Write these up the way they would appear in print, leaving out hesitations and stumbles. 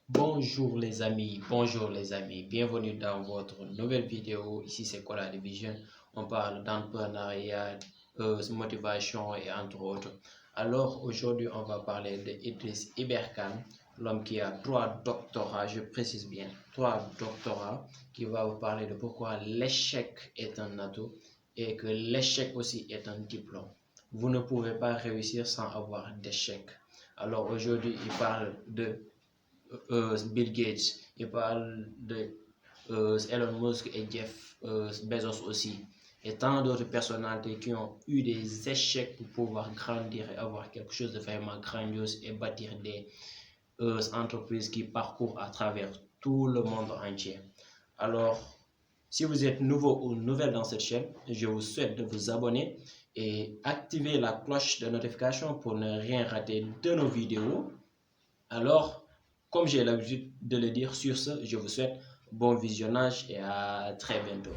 bonjour les amis, bienvenue dans votre nouvelle vidéo. Ici c'est Kola Division, on parle d'entrepreneuriat, motivation et entre autres. Alors aujourd'hui on va parler d'Idriss Iberkane, l'homme qui a 3 doctorats, je précise bien, 3 doctorats, qui va vous parler de pourquoi l'échec est un atout et que l'échec aussi est un diplôme. Vous ne pouvez pas réussir sans avoir d'échec. Alors aujourd'hui il parle de Bill Gates, il parle de Elon Musk et Jeff Bezos aussi, et tant d'autres personnalités qui ont eu des échecs pour pouvoir grandir et avoir quelque chose de vraiment grandiose et bâtir des entreprises qui parcourent à travers tout le monde entier. Alors, si vous êtes nouveau ou nouvelle dans cette chaîne, je vous souhaite de vous abonner et activer la cloche de notification pour ne rien rater de nos vidéos. Alors, comme j'ai l'habitude de le dire, sur ce, je vous souhaite bon visionnage et à très bientôt.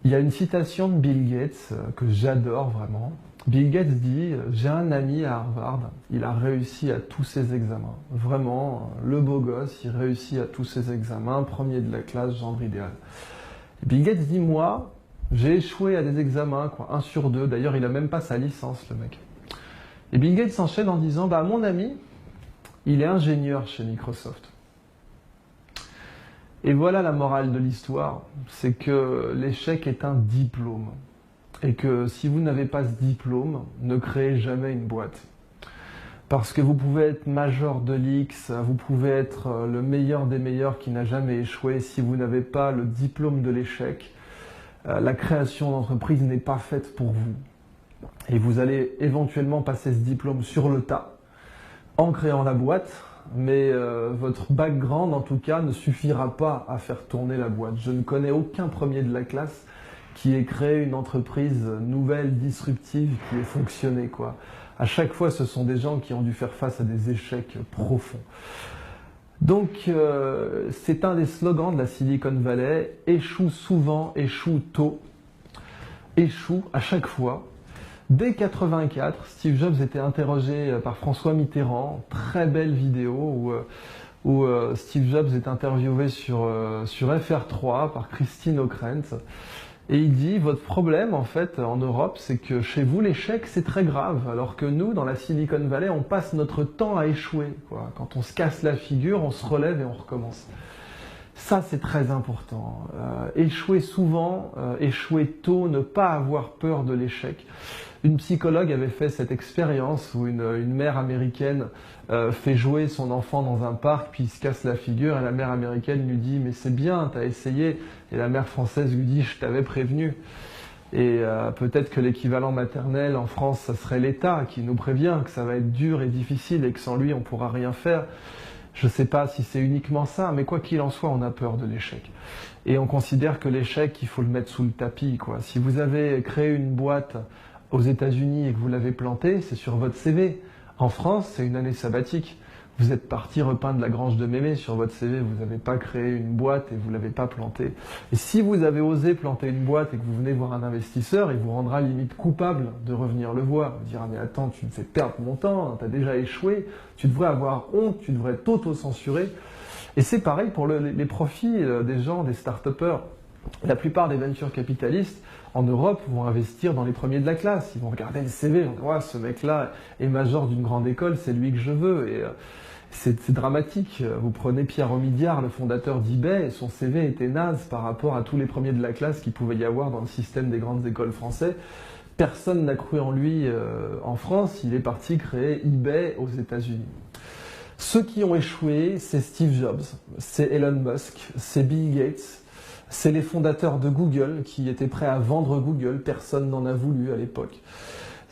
Il y a une citation de Bill Gates que j'adore vraiment. Bill Gates dit « J'ai un ami à Harvard, il a réussi à tous ses examens. Vraiment, le beau gosse, il réussit à tous ses examens, premier de la classe, genre idéal. » Bill Gates dit « Moi, j'ai échoué à des examens, quoi, 1 sur 2. D'ailleurs, il a même pas sa licence, le mec. » Et Bill Gates s'enchaîne en disant « Bah, mon ami, il est ingénieur chez Microsoft. » Et voilà la morale de l'histoire, c'est que l'échec est un diplôme. Et que si vous n'avez pas ce diplôme, ne créez jamais une boîte. Parce que vous pouvez être major de l'X, vous pouvez être le meilleur des meilleurs qui n'a jamais échoué. Si vous n'avez pas le diplôme de l'échec, la création d'entreprise n'est pas faite pour vous. Et vous allez éventuellement passer ce diplôme sur le tas, en créant la boîte, mais votre background en tout cas ne suffira pas à faire tourner la boîte. Je ne connais aucun premier de la classe qui ait créé une entreprise nouvelle, disruptive, qui ait fonctionné, quoi. À chaque fois, ce sont des gens qui ont dû faire face à des échecs profonds. Donc, c'est un des slogans de la Silicon Valley, échoue souvent, échoue tôt, échoue à chaque fois. Dès 84, Steve Jobs était interrogé par François Mitterrand, très belle vidéo où Steve Jobs est interviewé sur FR3 par Christine Ockrent. Et il dit, votre problème en fait en Europe, c'est que chez vous l'échec c'est très grave, alors que nous dans la Silicon Valley on passe notre temps à échouer, quoi. Quand on se casse la figure, on se relève et on recommence. Ça c'est très important. Échouer souvent, échouer tôt, ne pas avoir peur de l'échec. Une psychologue avait fait cette expérience où une mère américaine fait jouer son enfant dans un parc, puis il se casse la figure, et la mère américaine lui dit « mais c'est bien, t'as essayé », et la mère française lui dit « je t'avais prévenu ». Et peut-être que l'équivalent maternel en France, ça serait l'État qui nous prévient que ça va être dur et difficile et que sans lui on pourra rien faire. Je ne sais pas si c'est uniquement ça, mais quoi qu'il en soit, on a peur de l'échec. Et on considère que l'échec, il faut le mettre sous le tapis, quoi. Si vous avez créé une boîte aux États-Unis et que vous l'avez plantée, c'est sur votre CV. En France, c'est une année sabbatique. Vous êtes parti repeindre la grange de Mémé sur votre CV, vous n'avez pas créé une boîte et vous ne l'avez pas plantée. Et si vous avez osé planter une boîte et que vous venez voir un investisseur, il vous rendra limite coupable de revenir le voir. Vous dira, mais attends, tu me fais perdre mon temps, tu as déjà échoué, tu devrais avoir honte, tu devrais t'auto-censurer. Et c'est pareil pour les profits des gens, des start-upers. La plupart des venture capitalistes en Europe vont investir dans les premiers de la classe. Ils vont regarder le CV, ils vont dire oh, ce mec-là est major d'une grande école, c'est lui que je veux. Et c'est dramatique. Vous prenez Pierre Omidyar, le fondateur d'eBay, son CV était naze par rapport à tous les premiers de la classe qu'il pouvait y avoir dans le système des grandes écoles françaises. Personne n'a cru en lui en France, il est parti créer eBay aux États-Unis. Ceux qui ont échoué, c'est Steve Jobs, c'est Elon Musk, c'est Bill Gates, c'est les fondateurs de Google qui étaient prêts à vendre Google, personne n'en a voulu à l'époque.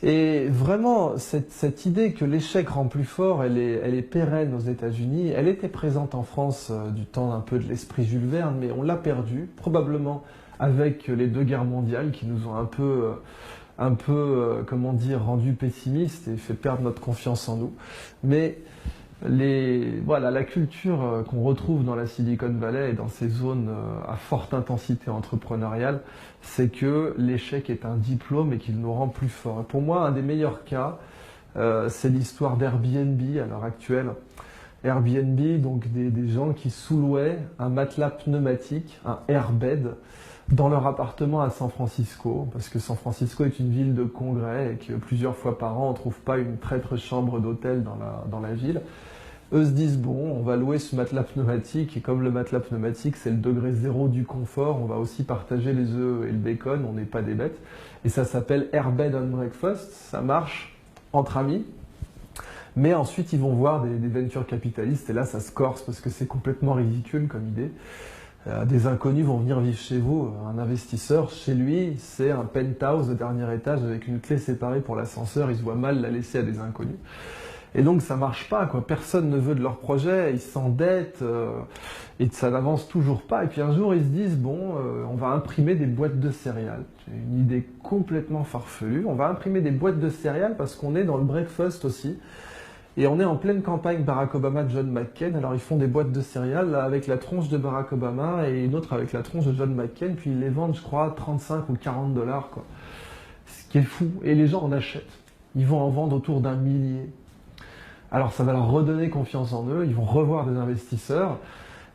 Et vraiment, cette idée que l'échec rend plus fort, elle est pérenne aux États-Unis. Elle était présente en France du temps un peu de l'esprit Jules Verne, mais on l'a perdue, probablement avec les 2 guerres mondiales qui nous ont un peu comment dire, rendu pessimistes et fait perdre notre confiance en nous. Mais voilà, la culture qu'on retrouve dans la Silicon Valley et dans ces zones à forte intensité entrepreneuriale, c'est que l'échec est un diplôme et qu'il nous rend plus forts. Et pour moi, un des meilleurs cas, c'est l'histoire d'Airbnb à l'heure actuelle. Airbnb, donc des gens qui sous-louaient un matelas pneumatique, un airbed, dans leur appartement à San Francisco, parce que San Francisco est une ville de congrès et que plusieurs fois par an, on ne trouve pas une traître chambre d'hôtel dans la ville. Eux se disent, bon, on va louer ce matelas pneumatique, et comme le matelas pneumatique, c'est le degré zéro du confort, on va aussi partager les œufs et le bacon, on n'est pas des bêtes. Et ça s'appelle Airbed and Breakfast, ça marche entre amis. Mais ensuite, ils vont voir des ventures capitalistes, et là, ça se corse, parce que c'est complètement ridicule comme idée. Des inconnus vont venir vivre chez vous, un investisseur, chez lui, c'est un penthouse au dernier étage avec une clé séparée pour l'ascenseur, il se voit mal la laisser à des inconnus. Et donc ça marche pas, quoi. Personne ne veut de leur projet, ils s'endettent et ça n'avance toujours pas. Et puis un jour ils se disent, bon, on va imprimer des boîtes de céréales. C'est une idée complètement farfelue. On va imprimer des boîtes de céréales parce qu'on est dans le breakfast aussi. Et on est en pleine campagne Barack Obama-John McCain. Alors ils font des boîtes de céréales là, avec la tronche de Barack Obama et une autre avec la tronche de John McCain. Puis ils les vendent, je crois, 35 ou 40 $, quoi. Ce qui est fou. Et les gens en achètent. Ils vont en vendre autour d'1 millier. Alors ça va leur redonner confiance en eux, ils vont revoir des investisseurs.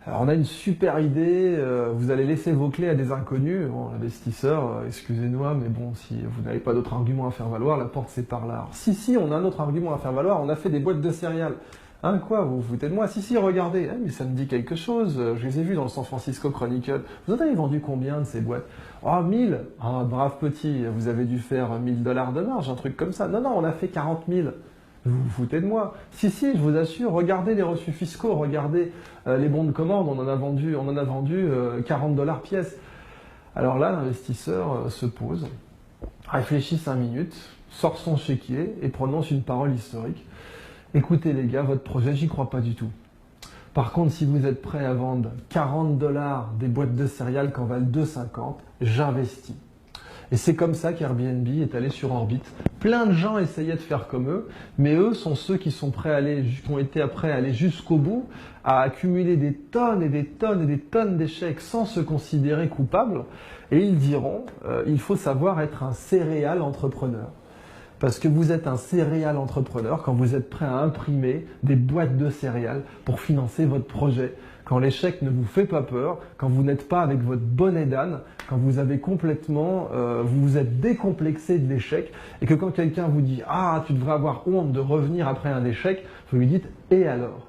Alors on a une super idée, vous allez laisser vos clés à des inconnus. Bon, l'investisseur, excusez-moi, mais bon, si vous n'avez pas d'autre argument à faire valoir, la porte c'est par là. Alors, si, on a un autre argument à faire valoir, on a fait des boîtes de céréales. Hein, quoi, vous vous foutez de moi? Si, regardez, mais ça me dit quelque chose, je les ai vus dans le San Francisco Chronicle. Vous en avez vendu combien de ces boîtes? Oh, 1000. Ah, brave petit, vous avez dû faire 1 000 $ de marge, un truc comme ça. Non, on a fait 40 000. Vous vous foutez de moi? Si, je vous assure, regardez les reçus fiscaux, regardez les bons de commande, on en a vendu 40 $ pièce. Alors là, l'investisseur se pose, réfléchit 5 minutes, sort son chéquier et prononce une parole historique. Écoutez les gars, votre projet, j'y crois pas du tout. Par contre, si vous êtes prêts à vendre 40 $ des boîtes de céréales qu'en valent 2,50, j'investis. Et c'est comme ça qu'Airbnb est allé sur orbite. Plein de gens essayaient de faire comme eux, mais eux sont ceux qui ont été prêts à aller jusqu'au bout, à accumuler des tonnes et des tonnes et des tonnes d'échecs sans se considérer coupables. Et ils diront, il faut savoir être un céréal entrepreneur. Parce que vous êtes un céréal entrepreneur quand vous êtes prêt à imprimer des boîtes de céréales pour financer votre projet. Quand l'échec ne vous fait pas peur, quand vous n'êtes pas avec votre bonnet d'âne, quand vous avez complètement, vous vous êtes décomplexé de l'échec et que quand quelqu'un vous dit « Ah, tu devrais avoir honte de revenir après un échec », vous lui dites « Et alors ?»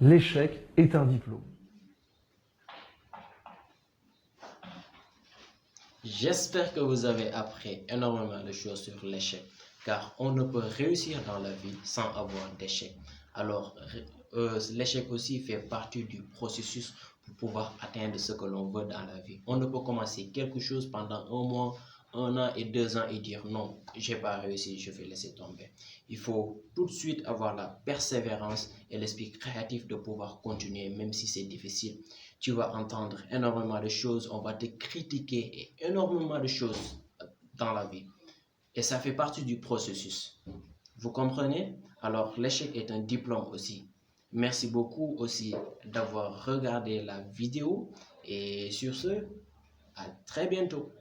L'échec est un diplôme. J'espère que vous avez appris énormément de choses sur l'échec, car on ne peut réussir dans la vie sans avoir d'échec. Alors, l'échec aussi fait partie du processus pour pouvoir atteindre ce que l'on veut dans la vie. On ne peut commencer quelque chose pendant 1 mois, 1 an et 2 ans et dire non, j'ai pas réussi, je vais laisser tomber. Il faut tout de suite avoir la persévérance et l'esprit créatif de pouvoir continuer, même si c'est difficile. Tu vas entendre énormément de choses, on va te critiquer et énormément de choses dans la vie. Et ça fait partie du processus. Vous comprenez? Alors, l'échec est un diplôme aussi. Merci beaucoup aussi d'avoir regardé la vidéo. Et sur ce, à très bientôt.